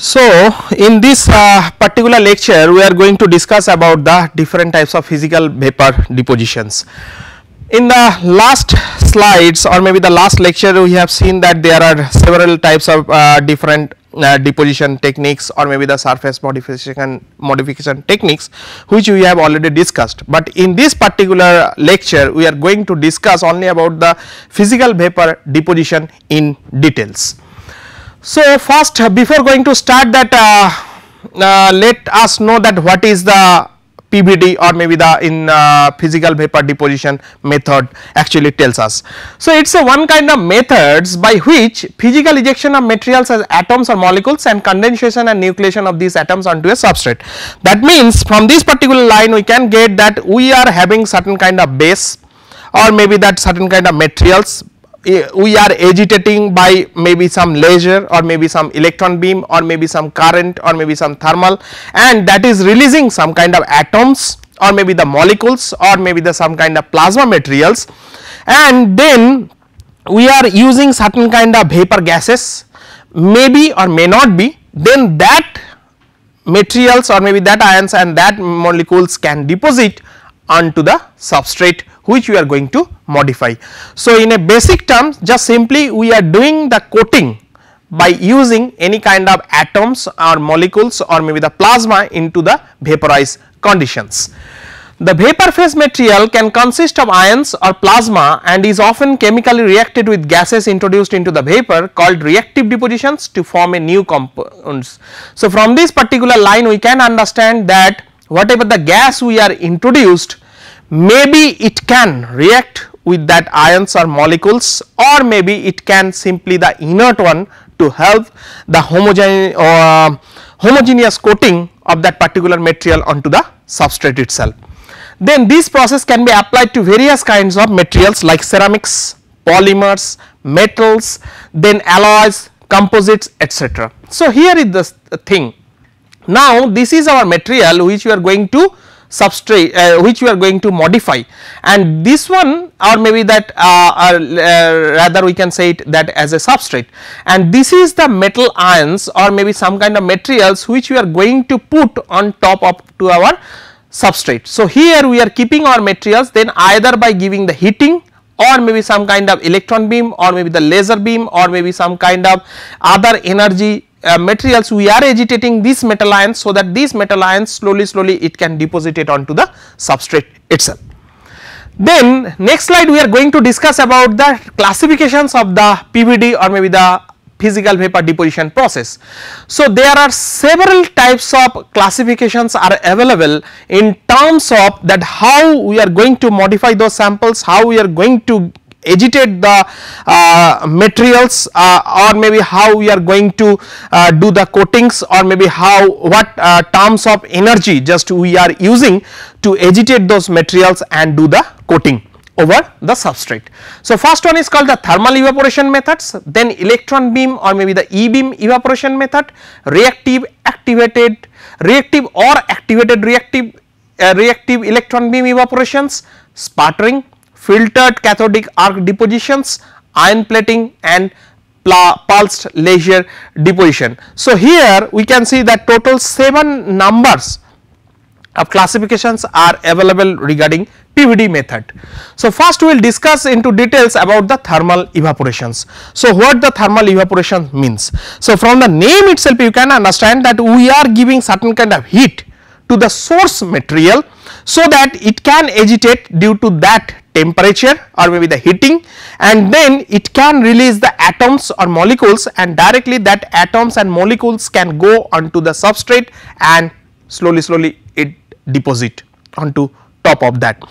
So, in this particular lecture we are going to discuss about the different types of physical vapor depositions. In the last slides or maybe the last lecture we have seen that there are several types of different deposition techniques or maybe the surface modification techniques which we have already discussed, but in this particular lecture we are going to discuss only about the physical vapor deposition in details. So, first before going to start that let us know that what is the PVD or maybe the in physical vapor deposition method actually tells us. So, it is a one kind of methods by which physical ejection of materials as atoms or molecules and condensation and nucleation of these atoms onto a substrate. That means from this particular line we can get that we are having certain kind of base or maybe that certain kind of materials we are agitating by maybe some laser or maybe some electron beam or maybe some current or maybe some thermal, and that is releasing some kind of atoms or maybe the molecules or maybe the some kind of plasma materials, and then we are using certain kind of vapor gases maybe or may not be, then that materials or maybe that ions and that molecules can deposit onto the substrate which we are going to modify. So, in a basic terms just simply we are doing the coating by using any kind of atoms or molecules or maybe the plasma into the vaporized conditions. The vapor phase material can consist of ions or plasma and is often chemically reacted with gases introduced into the vapor called reactive depositions to form a new compounds. So, from this particular line we can understand that whatever the gas we are introduced, maybe it can react with that ions or molecules or maybe it can simply the inert one to help the homogeneous coating of that particular material onto the substrate itself. Then this process can be applied to various kinds of materials like ceramics, polymers, metals, then alloys, composites, etc. So, here is the thing. Now, this is our material which we are going to substrate which we are going to modify, and this one or maybe that rather we can say it that as a substrate, and this is the metal ions or maybe some kind of materials which we are going to put on top of to our substrate. So, here we are keeping our materials, then either by giving the heating or maybe some kind of electron beam or maybe the laser beam or maybe some kind of other energy materials we are agitating these metal ions, so that these metal ions slowly it can deposit it onto the substrate itself. Then next slide we are going to discuss about the classifications of the PVD or maybe the physical vapor deposition process. So, there are several types of classifications are available in terms of that how we are going to modify those samples, how we are going to agitate the materials or maybe how we are going to do the coatings or maybe how what terms of energy just we are using to agitate those materials and do the coating over the substrate. So, first one is called the thermal evaporation methods, then electron beam or maybe the E-beam evaporation method, reactive or activated reactive electron beam evaporations, sputtering, filtered cathodic arc depositions, ion plating and pulsed laser deposition. So, here we can see that total 7 numbers of classifications are available regarding PVD method. So, first we will discuss into details about the thermal evaporations. So, what the thermal evaporation means? So, from the name itself you can understand that we are giving certain kind of heat to the source material so that it can agitate due to that temperature or maybe the heating, and then it can release the atoms or molecules, and directly that atoms and molecules can go onto the substrate and slowly it deposit onto top of that.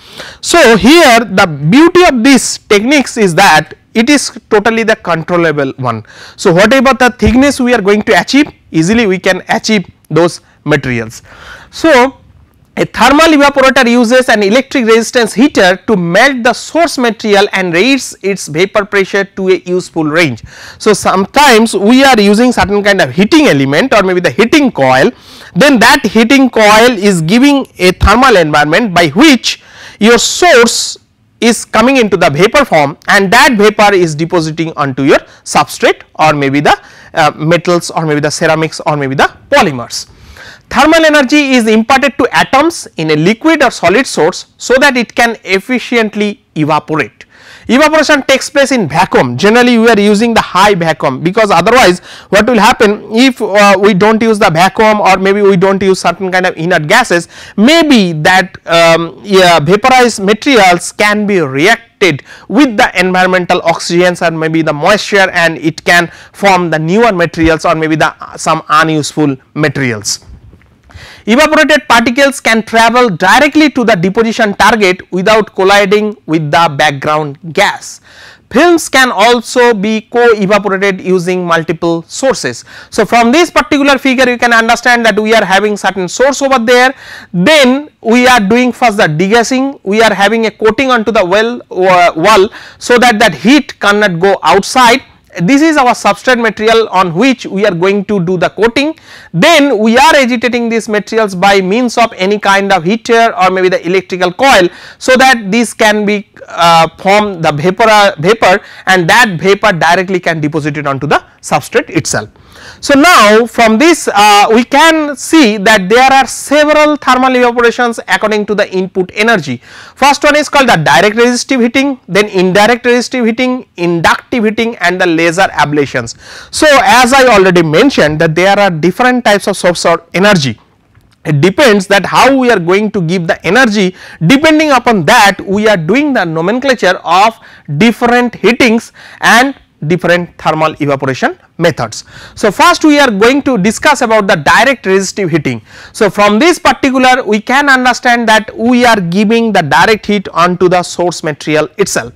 So, here the beauty of this techniques is that it is totally the controllable one. So, whatever the thickness we are going to achieve, easily we can achieve those materials. So, a thermal evaporator uses an electric resistance heater to melt the source material and raise its vapor pressure to a useful range. So, sometimes we are using certain kind of heating element or maybe the heating coil, then that heating coil is giving a thermal environment by which your source is coming into the vapor form, and that vapor is depositing onto your substrate or maybe the metals or maybe the ceramics or maybe the polymers. Thermal energy is imparted to atoms in a liquid or solid source so that it can efficiently evaporate. Evaporation takes place in vacuum. Generally we are using the high vacuum, because otherwise what will happen if we do not use the vacuum or maybe we do not use certain kind of inert gases, maybe that vaporized materials can be reacted with the environmental oxygens or maybe the moisture, and it can form the newer materials or maybe the some unuseful materials. Evaporated particles can travel directly to the deposition target without colliding with the background gas. Films can also be co-evaporated using multiple sources. So, from this particular figure you can understand that we are having certain source over there, then we are doing first the degassing, we are having a coating onto the wall so that that heat cannot go outside. This is our substrate material on which we are going to do the coating. Then we are agitating these materials by means of any kind of heater or maybe the electrical coil, so that this can be form the vapor, and that vapor directly can deposit it onto the substrate itself. So, now from this we can see that there are several thermal evaporations according to the input energy. First one is called the direct resistive heating, then indirect resistive heating, inductive heating, and the laser ablations. So, as I already mentioned that there are different types of source of energy. It depends that how we are going to give the energy. Depending upon that we are doing the nomenclature of different heatings and different thermal evaporation methods. So, first we are going to discuss about the direct resistive heating. So, from this particular we can understand that we are giving the direct heat onto the source material itself.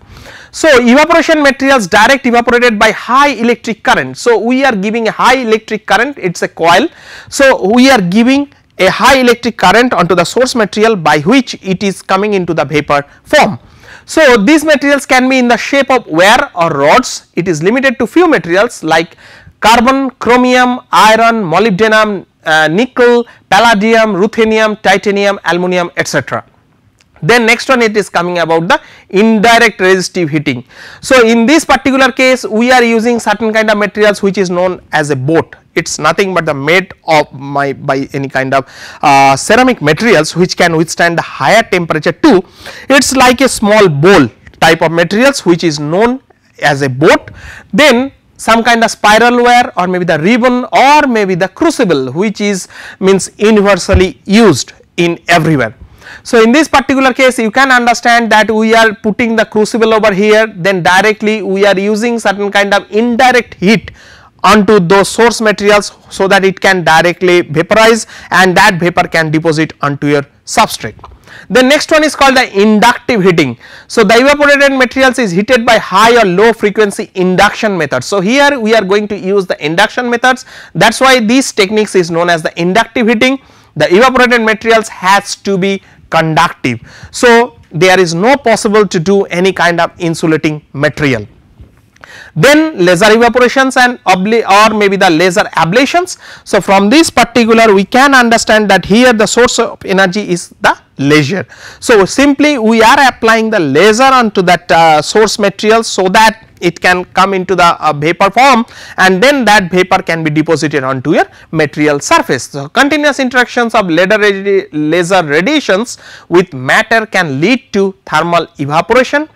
So, evaporation materials direct evaporated by high electric current. So, we are giving a high electric current, it is a coil. So, we are giving a high electric current onto the source material by which it is coming into the vapor form. So, these materials can be in the shape of wire or rods. It is limited to few materials like carbon, chromium, iron, molybdenum, nickel, palladium, ruthenium, titanium, aluminum, etc. Then next one, it is coming about the indirect resistive heating. So, in this particular case we are using certain kind of materials which is known as a boat. It is nothing but the made of by any kind of ceramic materials which can withstand the higher temperature too. It is like a small bowl type of materials which is known as a boat. Then some kind of spiral wire or maybe the ribbon or maybe the crucible, which is means universally used in everywhere. So, in this particular case you can understand that we are putting the crucible over here, then directly we are using certain kind of indirect heat onto those source materials so that it can directly vaporize and that vapor can deposit onto your substrate. The next one is called the inductive heating. So, the evaporated materials is heated by high or low frequency induction methods. So, here we are going to use the induction methods, that is why these techniques is known as the inductive heating. The evaporated materials has to be conductive. So, there is no possible to do any kind of insulating material. Then laser evaporations and or maybe the laser ablations. So, from this particular we can understand that here the source of energy is the laser. So, simply we are applying the laser onto that source material so that it can come into the vapor form, and then that vapor can be deposited onto your material surface. So, continuous interactions of laser radiations with matter can lead to thermal evaporation.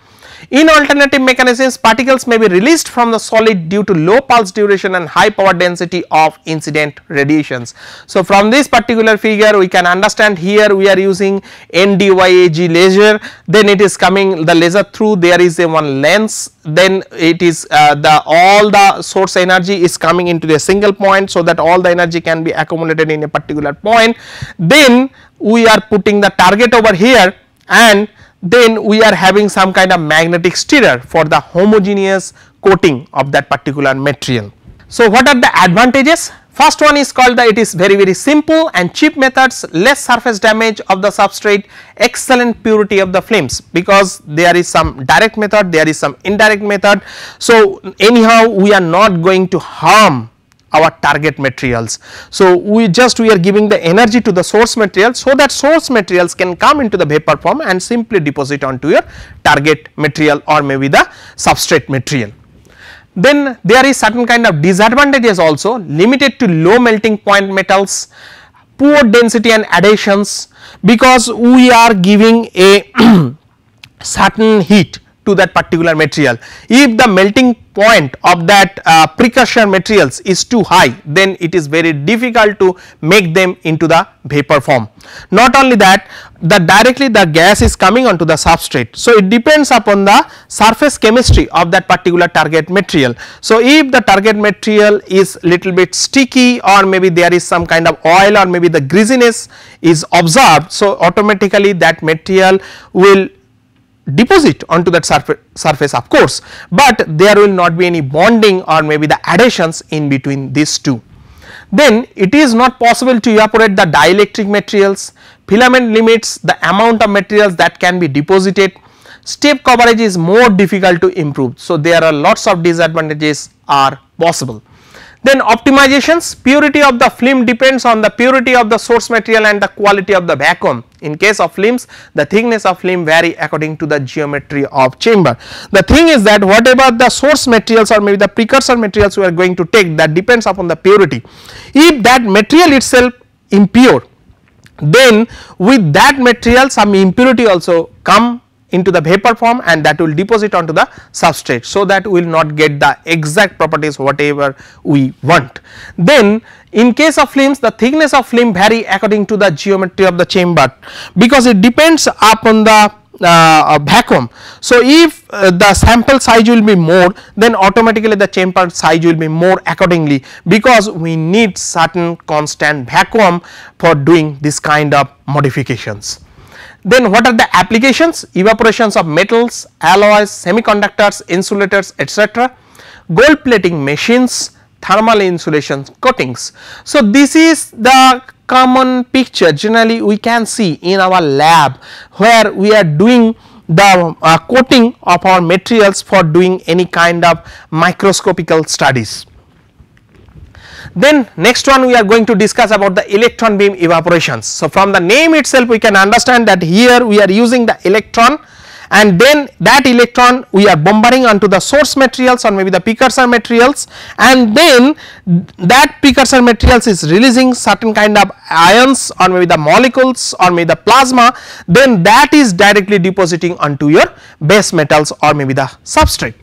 In alternative mechanisms, particles may be released from the solid due to low pulse duration and high power density of incident radiations. So, from this particular figure we can understand here we are using NDYAG laser, then it is coming the laser through, there is a one lens, then it is all the source energy is coming into a single point, so that all the energy can be accumulated in a particular point. Then we are putting the target over here, and then we are having some kind of magnetic stirrer for the homogeneous coating of that particular material. So, what are the advantages? First one is called it is very simple and cheap methods, less surface damage of the substrate, excellent purity of the films, because there is some direct method, there is some indirect method. So, anyhow we are not going to harm our target materials. So, we are giving the energy to the source material, so that source materials can come into the vapor form and simply deposit onto your target material or maybe the substrate material. Then there is certain kind of disadvantages also, limited to low melting point metals, poor density and adhesions, because we are giving a certain heat to that particular material. If the melting point of that precursor materials is too high, then it is very difficult to make them into the vapor form. Not only that, directly the gas is coming onto the substrate. So, it depends upon the surface chemistry of that particular target material. So, if the target material is little bit sticky, or maybe there is some kind of oil, or maybe the greasiness is observed, so automatically that material will deposit onto that surface of course, but there will not be any bonding or maybe the adhesions in between these two. Then it is not possible to evaporate the dielectric materials, filament limits the amount of materials that can be deposited, step coverage is more difficult to improve. So, there are lots of disadvantages are possible. Then optimizations, purity of the film depends on the purity of the source material and the quality of the vacuum. In case of films, the thickness of film vary according to the geometry of chamber. The thing is that whatever the source materials or maybe the precursor materials we are going to take, that depends upon the purity. If that material itself impure, then with that material some impurity also come into the vapor form, and that will deposit onto the substrate. So, that we will not get the exact properties whatever we want. Then in case of films, the thickness of film vary according to the geometry of the chamber, because it depends upon the vacuum. So, if the sample size will be more, then automatically the chamber size will be more accordingly, because we need certain constant vacuum for doing this kind of modifications. Then what are the applications? Evaporations of metals, alloys, semiconductors, insulators, etc., gold plating machines, thermal insulation coatings. So, this is the common picture generally we can see in our lab, where we are doing the coating of our materials for doing any kind of microscopical studies. Then next one we are going to discuss about the electron beam evaporations. So, from the name itself we can understand that here we are using the electron, and then that electron we are bombarding onto the source materials or maybe the precursor materials, and then that precursor materials is releasing certain kind of ions or maybe the molecules or maybe the plasma, then that is directly depositing onto your base metals or maybe the substrate.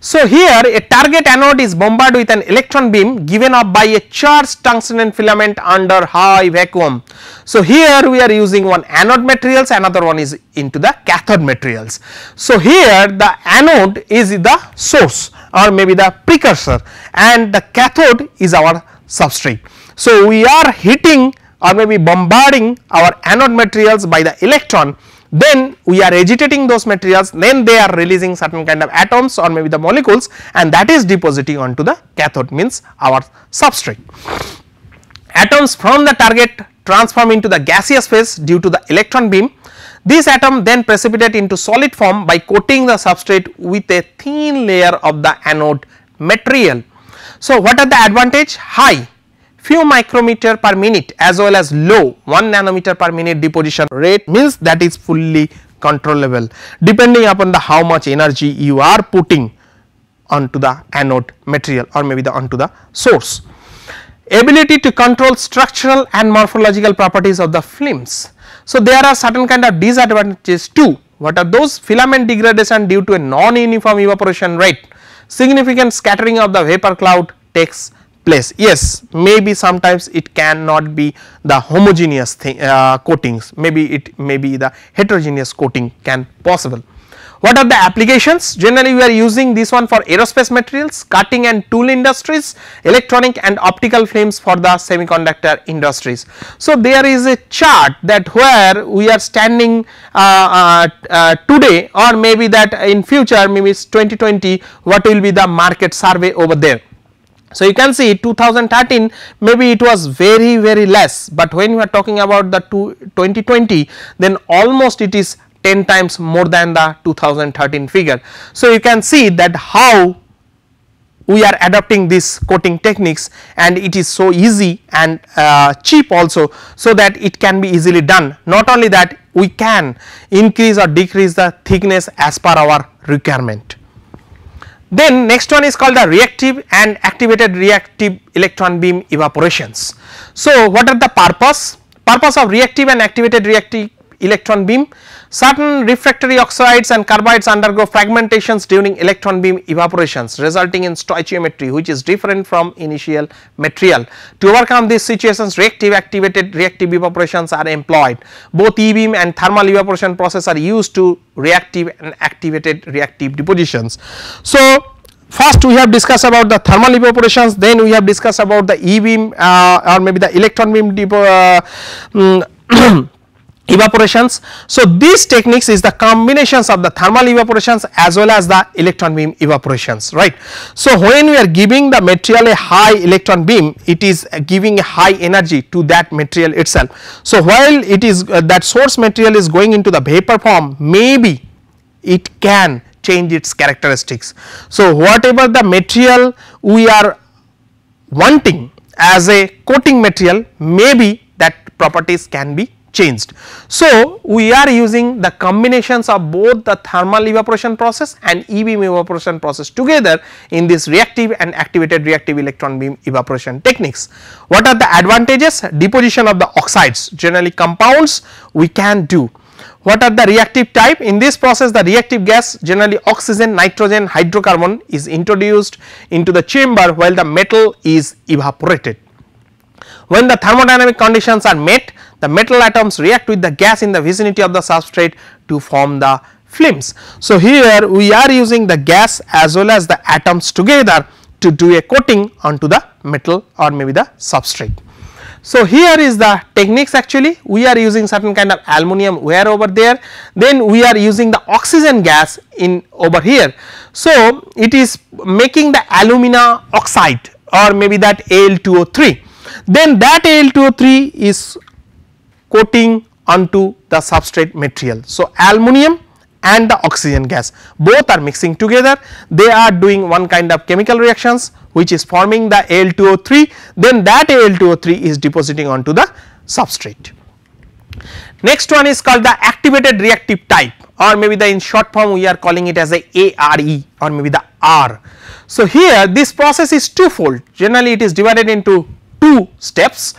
So, here a target anode is bombarded with an electron beam given off by a charged tungsten filament under high vacuum. So, here we are using one anode materials, another one is into the cathode materials. So, here the anode is the source or maybe the precursor, and the cathode is our substrate. So, we are hitting or maybe bombarding our anode materials by the electron, then we are agitating those materials, then they are releasing certain kind of atoms or maybe the molecules, and that is depositing onto the cathode, means our substrate. Atoms from the target transform into the gaseous phase due to the electron beam. This atom then precipitate into solid form by coating the substrate with a thin layer of the anode material. So, what are the advantage? High, few micrometer per minute as well as low 1 nanometer per minute deposition rate, means that is fully controllable depending upon the how much energy you are putting onto the anode material or maybe the onto the source. Ability to control structural and morphological properties of the films. So, there are certain kind of disadvantages too. What are those? Filament degradation due to a non-uniform evaporation rate, significant scattering of the vapor cloud takes place. Yes, maybe sometimes it cannot be the homogeneous thing, coatings, maybe it may be the heterogeneous coating can possible. What are the applications? Generally we are using this one for aerospace materials, cutting and tool industries, electronic and optical films for the semiconductor industries. So, there is a chart that where we are standing today, or maybe that in future, maybe 2020, what will be the market survey over there. So, you can see 2013 maybe it was very less, but when we are talking about the 2020, then almost it is 10 times more than the 2013 figure. So, you can see that how we are adopting this coating techniques, and it is so easy and cheap also, so that it can be easily done. Not only that, we can increase or decrease the thickness as per our requirement. Then next one is called the reactive and activated reactive electron beam evaporations. So what are the purpose of reactive and activated reactive electron beam? Certain refractory oxides and carbides undergo fragmentations during electron beam evaporations, resulting in stoichiometry which is different from initial material. To overcome these situations, reactive activated reactive evaporations are employed. Both E-beam and thermal evaporation process are used to reactive and activated reactive depositions. So first we have discussed about the thermal evaporations, then we have discussed about the E-beam or maybe the electron beam evaporations. So these techniques is the combinations of the thermal evaporations as well as the electron beam evaporations, right. So when we are giving the material a high electron beam, it is giving a high energy to that material itself. So while it is that source material is going into the vapor form, maybe it can change its characteristics. So whatever the material we are wanting as a coating material, maybe that properties can be changed. So we are using the combinations of both the thermal evaporation process and E-beam evaporation process together in this reactive and activated reactive electron beam evaporation techniques. What are the advantages? Deposition of the oxides, generally compounds we can do. What are the reactive type? In this process, the reactive gas, generally oxygen, nitrogen, hydrocarbon, is introduced into the chamber while the metal is evaporated. When the thermodynamic conditions are met, the metal atoms react with the gas in the vicinity of the substrate to form the films. So here we are using the gas as well as the atoms together to do a coating onto the metal or maybe the substrate. So here is the techniques, actually we are using certain kind of aluminum wire over there, then we are using the oxygen gas in over here. So it is making the alumina oxide or maybe that Al2O3, then that Al2O3 is coating onto the substrate material. So aluminum and the oxygen gas both are mixing together, they are doing one kind of chemical reactions which is forming the Al2O3, then that Al2O3 is depositing onto the substrate. Next one is called the activated reactive type, or maybe the in short form we are calling it as a ARE or maybe the R. So here this process is twofold, generally it is divided into two steps.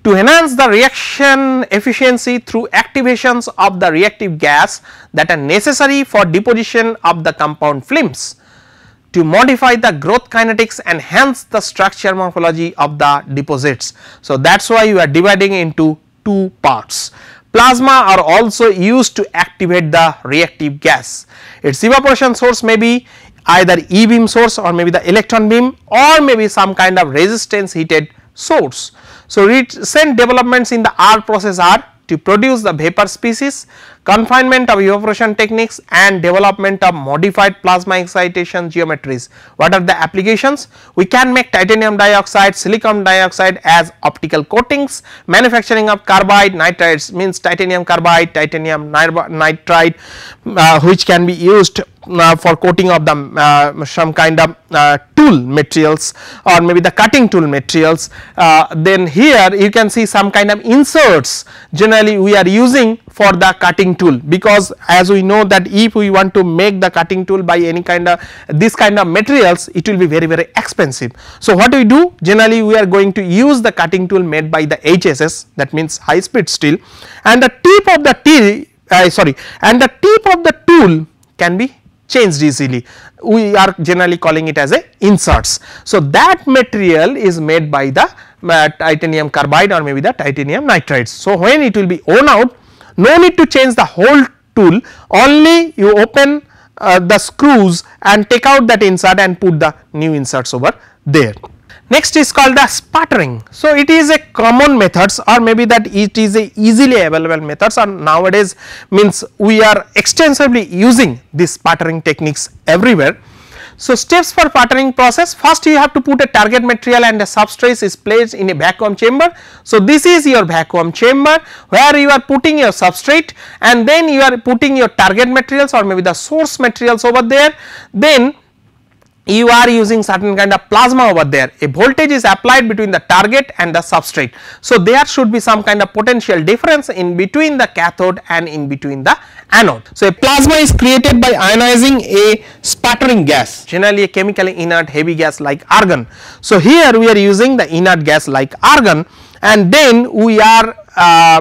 To enhance the reaction efficiency through activations of the reactive gas that are necessary for deposition of the compound films, to modify the growth kinetics and hence the structure morphology of the deposits. So that is why you are dividing into two parts. Plasma are also used to activate the reactive gas. Its evaporation source may be either E-beam source or maybe the electron beam or maybe some kind of resistance heated source. So recent developments in the R process are to produce the vapor species, confinement of evaporation techniques and development of modified plasma excitation geometries. What are the applications? We can make titanium dioxide, silicon dioxide as optical coatings, manufacturing of carbide nitrides means titanium carbide, titanium nitride which can be used for coating of the some kind of tool materials or maybe the cutting tool materials. Then here you can see some kind of inserts generally we are using for the cutting tool, because as we know that if we want to make the cutting tool by any kind of this kind of materials, it will be very expensive. So what we do, generally we are going to use the cutting tool made by the HSS, that means high speed steel, and the tip of the tool can be changed easily, we are generally calling it as a inserts. So that material is made by the titanium carbide or maybe the titanium nitrides. So when it will be worn out, no need to change the whole tool, only you open the screws and take out that insert and put the new inserts over there. Next is called the sputtering. So it is a common methods or maybe that it is a easily available methods, and nowadays means we are extensively using this sputtering techniques everywhere. So steps for sputtering process: first you have to put a target material and a substrate is placed in a vacuum chamber. So this is your vacuum chamber where you are putting your substrate and then you are putting your target materials or maybe the source materials over there. Then you are using certain kind of plasma over there, a voltage is applied between the target and the substrate. So, there should be some kind of potential difference in between the cathode and in between the anode. So, a plasma is created by ionizing a sputtering gas, generally a chemically inert heavy gas like argon. So, here we are using the inert gas like argon, and then we are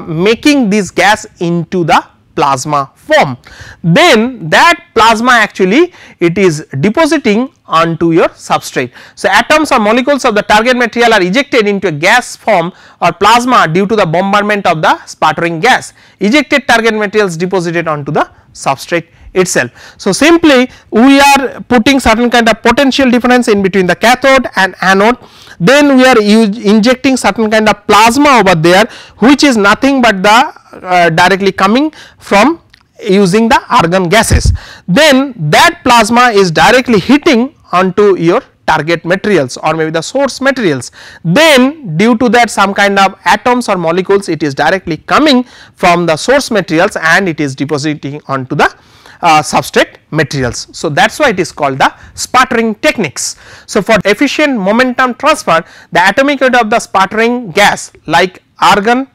making this gas into the plasma form. Then that plasma actually it is depositing onto your substrate. So, atoms or molecules of the target material are ejected into a gas form or plasma due to the bombardment of the sputtering gas. Ejected target materials deposited onto the substrate itself. So, simply we are putting certain kind of potential difference in between the cathode and anode, then we are injecting certain kind of plasma over there, which is nothing but the directly coming from using the argon gases. Then that plasma is directly hitting onto your target materials or maybe the source materials. Then due to that some kind of atoms or molecules it is directly coming from the source materials and it is depositing onto the substrate materials. So, that is why it is called the sputtering techniques. So, for efficient momentum transfer, the atomic weight of the sputtering gas like argon,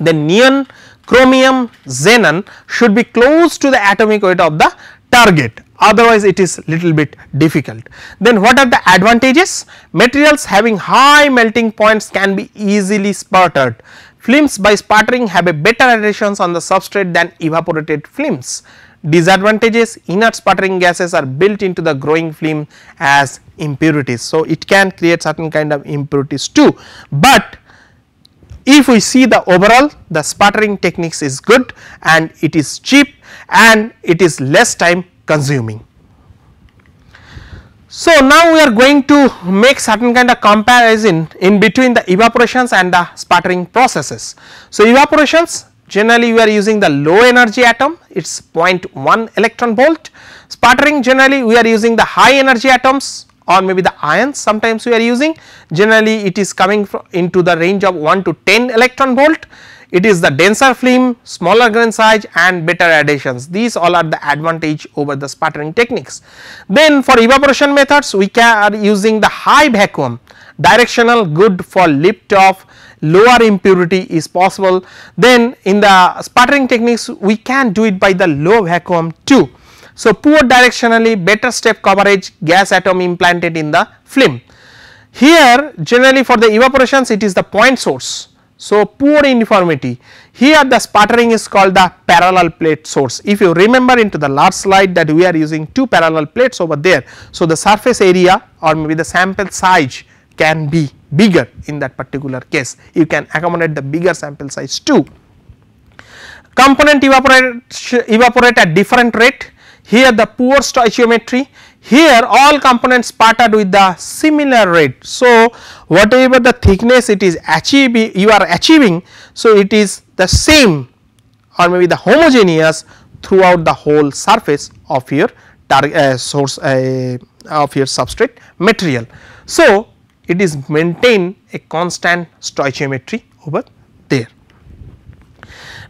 then neon, chromium, xenon should be close to the atomic weight of the target, otherwise it is little bit difficult. Then what are the advantages? Materials having high melting points can be easily sputtered. Films by sputtering have a better adhesions on the substrate than evaporated films. Disadvantages: inert sputtering gases are built into the growing film as impurities. So, it can create certain kind of impurities too, but if we see the overall, the sputtering techniques is good and it is cheap and it is less time consuming. So, now we are going to make certain kind of comparison in between the evaporations and the sputtering processes. So, evaporations generally we are using the low energy atom, it is 0.1 electron volt. Sputtering generally we are using the high energy atoms or maybe the ions, sometimes we are using, generally it is coming into the range of 1 to 10 electron volt. It is the denser film, smaller grain size and better adhesions, these all are the advantage over the sputtering techniques. Then for evaporation methods we are using the high vacuum, directional good for lift off, lower impurity is possible. Then in the sputtering techniques we can do it by the low vacuum too. So, poor directionally, better step coverage, gas atom implanted in the film. Here generally for the evaporations it is the point source. So, poor uniformity, here the sputtering is called the parallel plate source. If you remember into the last slide that we are using two parallel plates over there. So, the surface area or maybe the sample size can be bigger in that particular case, you can accommodate the bigger sample size too. Component evaporate at different rate, here the poor stoichiometry, here all components sputtered with the similar rate. So, whatever the thickness it is you are achieving, so it is the same or maybe the homogeneous throughout the whole surface of your source of your substrate material. So, it is maintain a constant stoichiometry over there.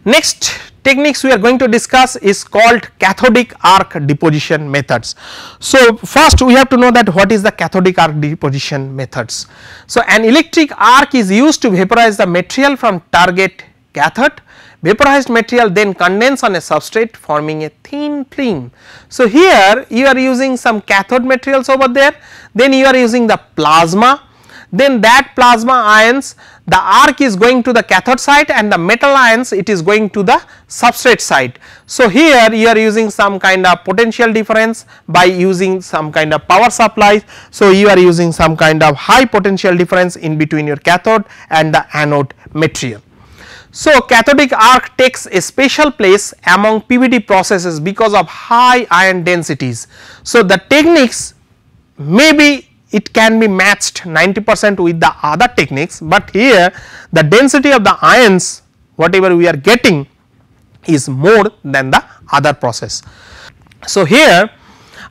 Next techniques we are going to discuss is called cathodic arc deposition methods. So, first we have to know that what is the cathodic arc deposition methods. So, an electric arc is used to vaporize the material from target cathode. Vaporized material then condense on a substrate forming a thin film. So, here you are using some cathode materials over there, then you are using the plasma, then that plasma ions, the arc is going to the cathode side and the metal ions it is going to the substrate side. So, here you are using some kind of potential difference by using some kind of power supply. So, you are using some kind of high potential difference in between your cathode and the anode material. So, cathodic arc takes a special place among PVD processes because of high ion densities. So, the techniques maybe it can be matched 90% with the other techniques, but here the density of the ions whatever we are getting is more than the other process. So, here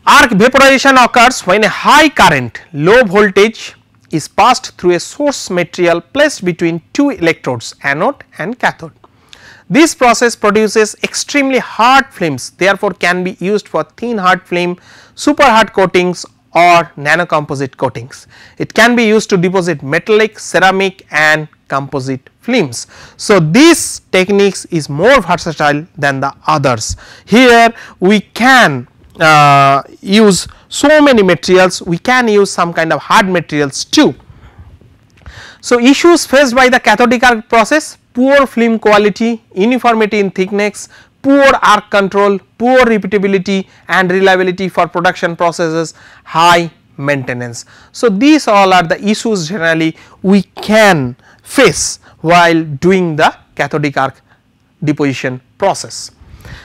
arc vaporization occurs when a high current low voltage is passed through a source material placed between two electrodes, anode and cathode. This process produces extremely hard films, therefore, can be used for thin hard film, super hard coatings or nanocomposite coatings. It can be used to deposit metallic, ceramic and composite films. So, this techniques is more versatile than the others. Here we can use so many materials, we can use some kind of hard materials too. So, issues faced by the cathodic arc process: poor film quality, uniformity in thickness, poor arc control, poor repeatability and reliability for production processes, high maintenance. So, these all are the issues generally we can face while doing the cathodic arc deposition process.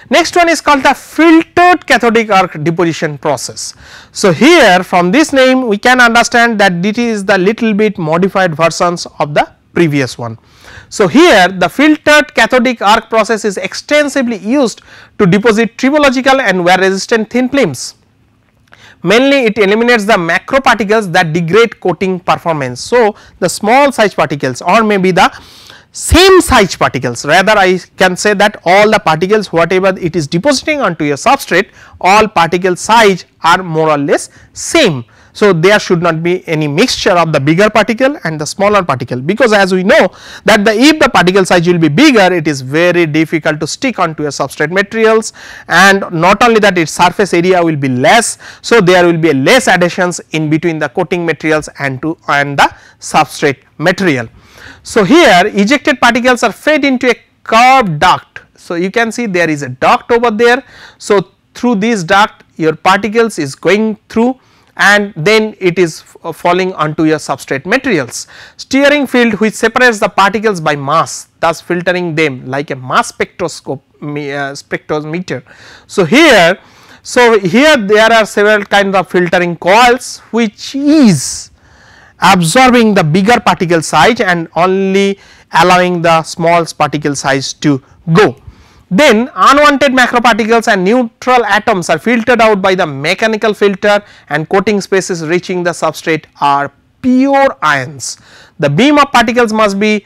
Next one is called the filtered cathodic arc deposition process. So, here from this name we can understand that this is the little bit modified versions of the previous one. So, here the filtered cathodic arc process is extensively used to deposit tribological and wear resistant thin films. Mainly it eliminates the macro particles that degrade coating performance. So, the small size particles or maybe the same size particles, rather I can say that all the particles whatever it is depositing onto your substrate, all particle size are more or less same. So, there should not be any mixture of the bigger particle and the smaller particle, because as we know that if the particle size will be bigger, it is very difficult to stick onto your substrate materials, and not only that its surface area will be less. So, there will be less adhesions in between the coating materials and the substrate material. So, here ejected particles are fed into a curved duct. So, you can see there is a duct over there. So, through this duct your particles is going through and then it is falling onto your substrate materials. Steering field which separates the particles by mass, thus filtering them like a mass spectrometer. So, here there are several kinds of filtering coils which is absorbing the bigger particle size and only allowing the small particle size to go. Then unwanted macroparticles and neutral atoms are filtered out by the mechanical filter, and coating spaces reaching the substrate are pure ions. The beam of particles must be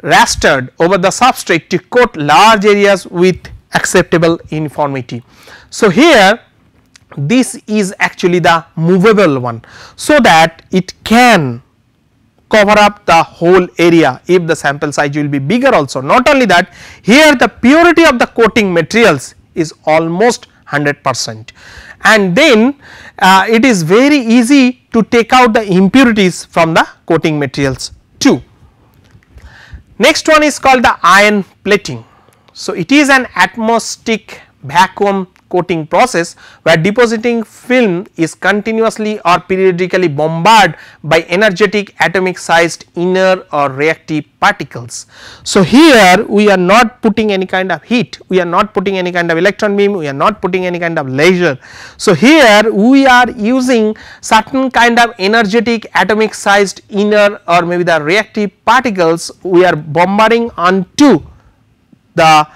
rastered over the substrate to coat large areas with acceptable uniformity. So, here this is actually the movable one, so that it can cover up the whole area if the sample size will be bigger also. Not only that, here the purity of the coating materials is almost 100%, and then it is very easy to take out the impurities from the coating materials too. Next one is called the ion plating. So, it is an atmospheric vacuum coating process where depositing film is continuously or periodically bombarded by energetic atomic sized inner or reactive particles. So, here we are not putting any kind of heat, we are not putting any kind of electron beam, we are not putting any kind of laser. So, here we are using certain kind of energetic atomic sized inner or maybe the reactive particles, we are bombarding onto the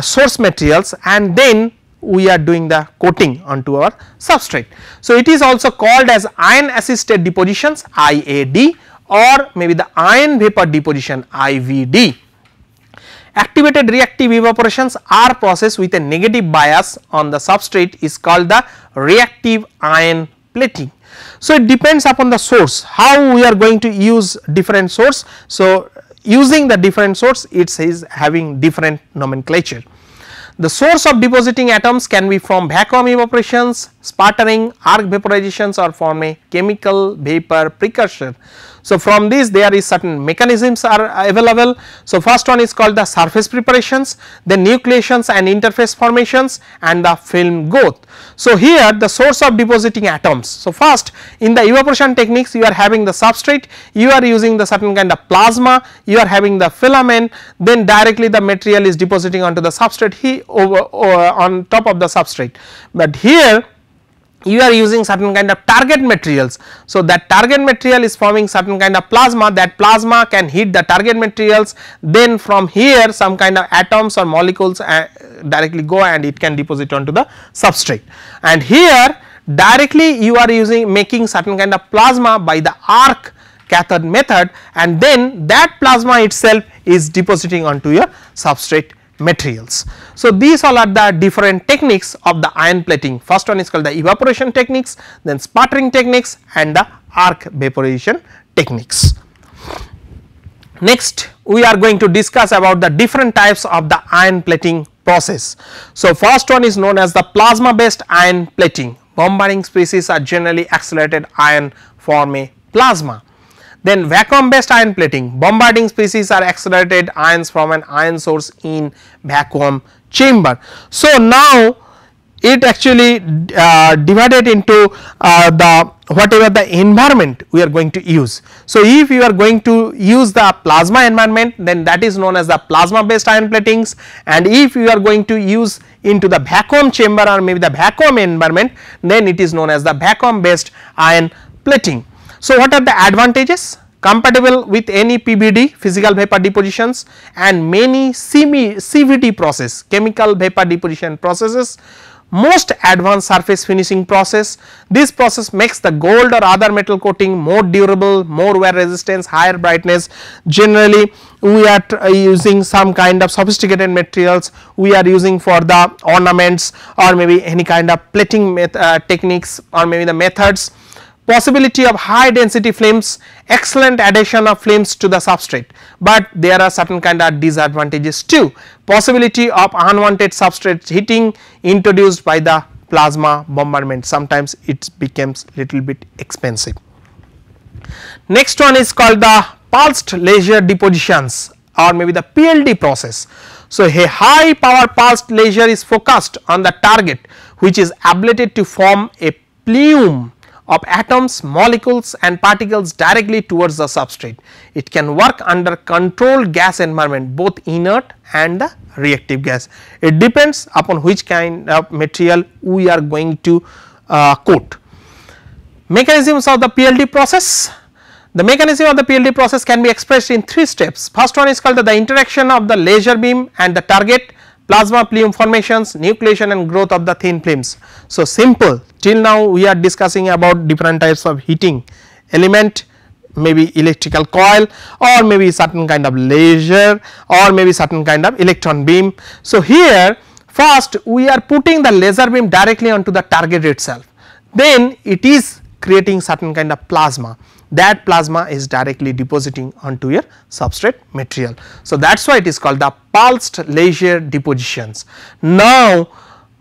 source materials, and then we are doing the coating onto our substrate. So, it is also called as ion assisted depositions IAD, or maybe the ion vapor deposition IVD. Activated reactive evaporations are processed with a negative bias on the substrate is called the reactive ion plating. So, it depends upon the source, how we are going to use different source. So, using the different source, it is having different nomenclature. The source of depositing atoms can be from vacuum evaporations, sputtering, arc vaporizations, or from a chemical vapor precursor. So, from this there is certain mechanisms are available. So, first one is called the surface preparations, then nucleations and interface formations, and the film growth. So, here the source of depositing atoms. So, first in the evaporation techniques you are having the substrate, you are using the certain kind of plasma, you are having the filament, then directly the material is depositing onto the substrate on top of the substrate. But here you are using certain kind of target materials. So, that target material is forming certain kind of plasma, that plasma can hit the target materials, then from here some kind of atoms or molecules directly go and it can deposit onto the substrate. And here directly you are making certain kind of plasma by the arc cathode method, and then that plasma itself is depositing onto your substrate materials. So, these all are the different techniques of the ion plating. First one is called the evaporation techniques, then sputtering techniques and the arc vaporization techniques. Next we are going to discuss about the different types of the ion plating process. So, first one is known as the plasma based ion plating. Bombarding species are generally accelerated ion form a plasma. Then vacuum based ion plating, bombarding species are accelerated ions from an ion source in vacuum chamber. So, now it actually divided into the whatever the environment we are going to use. So, if you are going to use the plasma environment, then that is known as the plasma based ion platings, and if you are going to use into the vacuum chamber or maybe the vacuum environment, then it is known as the vacuum based ion plating. So, what are the advantages? Compatible with any PVD physical vapor depositions and many CVD process, chemical vapor deposition processes, most advanced surface finishing process. This process makes the gold or other metal coating more durable, more wear resistance, higher brightness. Generally we are using some kind of sophisticated materials we are using for the ornaments or maybe any kind of plating techniques or maybe the methods. Possibility of high density films, excellent adhesion of films to the substrate, but there are certain kind of disadvantages too. Possibility of unwanted substrate heating introduced by the plasma bombardment, sometimes it becomes little bit expensive. Next one is called the pulsed laser depositions or maybe the PLD process. So, a high power pulsed laser is focused on the target which is ablated to form a plume of atoms, molecules and particles directly towards the substrate. It can work under controlled gas environment, both inert and the reactive gas. It depends upon which kind of material we are going to coat. Mechanisms of the PLD process. The mechanism of the PLD process can be expressed in 3 steps. First one is called the interaction of the laser beam and the target, plasma plume formations, nucleation and growth of the thin films. So, simple. Till now we are discussing about different types of heating element, maybe electrical coil or maybe certain kind of laser or maybe certain kind of electron beam. So, here first we are putting the laser beam directly onto the target itself, then it is creating certain kind of plasma, that plasma is directly depositing onto your substrate material. So, that is why it is called the pulsed laser depositions. Now,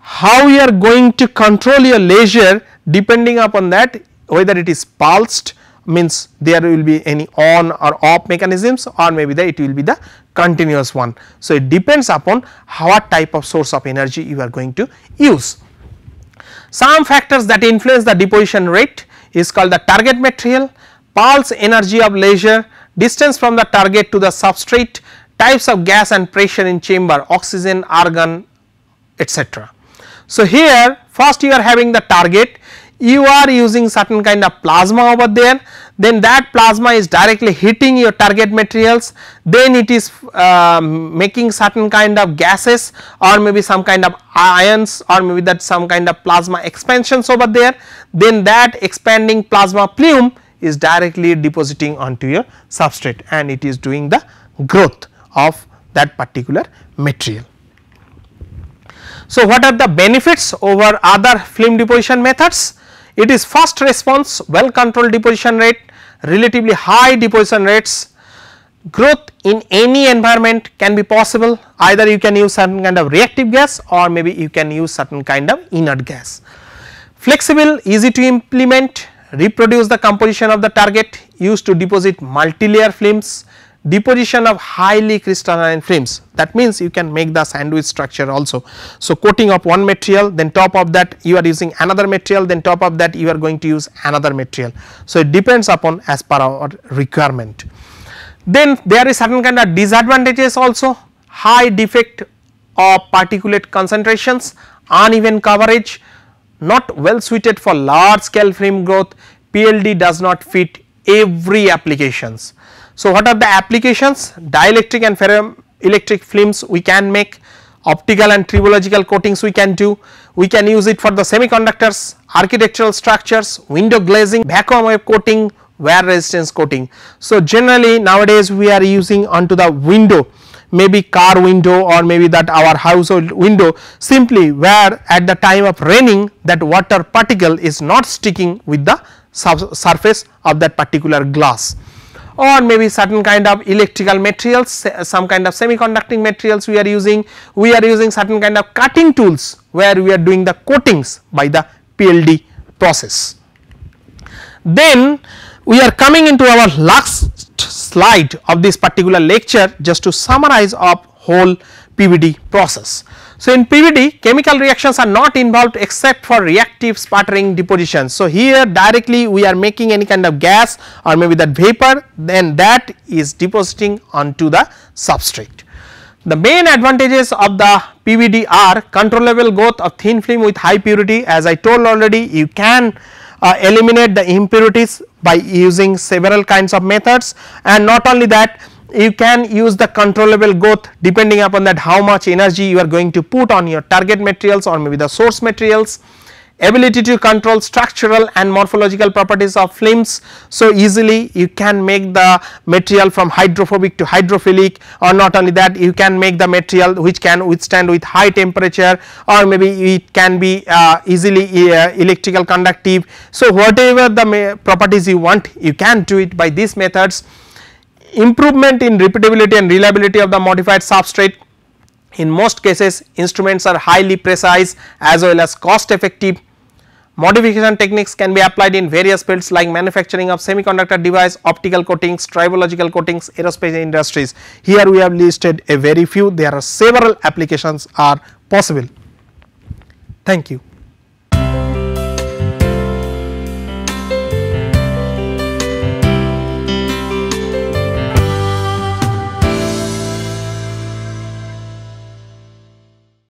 how you are going to control your laser depending upon that, whether it is pulsed means there will be any on or off mechanisms or maybe it will be the continuous one. So, it depends upon what type of source of energy you are going to use. Some factors that influence the deposition rate is called the target material, pulse energy of laser, distance from the target to the substrate, types of gas and pressure in chamber, oxygen, argon, etc. So, here first you are having the target, you are using certain kind of plasma over there, then that plasma is directly hitting your target materials, then it is making certain kind of gases or maybe some kind of ions or maybe that some kind of plasma expansions over there, then that expanding plasma plume is directly depositing onto your substrate and it is doing the growth of that particular material. So, what are the benefits over other film deposition methods? It is fast response, well controlled deposition rate, relatively high deposition rates, growth in any environment can be possible, either you can use certain kind of reactive gas or maybe you can use certain kind of inert gas. Flexible, easy to implement, reproduce the composition of the target, used to deposit multilayer films, deposition of highly crystalline films, that means you can make the sandwich structure also. So, coating of one material, then top of that you are using another material, then top of that you are going to use another material. So, it depends upon as per our requirement. Then there is certain kind of disadvantages also, high defect of particulate concentrations, uneven coverage, not well suited for large scale film growth, PLD does not fit every applications. So, what are the applications? Dielectric and ferroelectric films we can make, optical and tribological coatings we can do, we can use it for the semiconductors, architectural structures, window glazing, vacuum wave coating, wear resistance coating. So, generally nowadays we are using onto the window, maybe car window or maybe that our household window, simply where at the time of raining that water particle is not sticking with the surface of that particular glass, or maybe certain kind of electrical materials, some kind of semiconducting materials we are using certain kind of cutting tools where we are doing the coatings by the PLD process. Then we are coming into our last slide of this particular lecture just to summarize of whole PVD process. So, in PVD chemical reactions are not involved except for reactive sputtering deposition. So, here directly we are making any kind of gas or maybe that vapor, then that is depositing onto the substrate. The main advantages of the PVD are controllable growth of thin film with high purity. As I told already, you can eliminate the impurities by using several kinds of methods, and not only that, you can use the controllable growth depending upon that how much energy you are going to put on your target materials or maybe the source materials. Ability to control structural and morphological properties of films. So, easily you can make the material from hydrophobic to hydrophilic, or not only that, you can make the material which can withstand with high temperature, or maybe it can be easily electrical conductive. So, whatever the properties you want, you can do it by these methods. Improvement in repeatability and reliability of the modified substrate. In most cases instruments are highly precise as well as cost effective. Modification techniques can be applied in various fields like manufacturing of semiconductor device, optical coatings, tribological coatings, aerospace industries. Here we have listed a very few, there are several applications are possible. Thank you.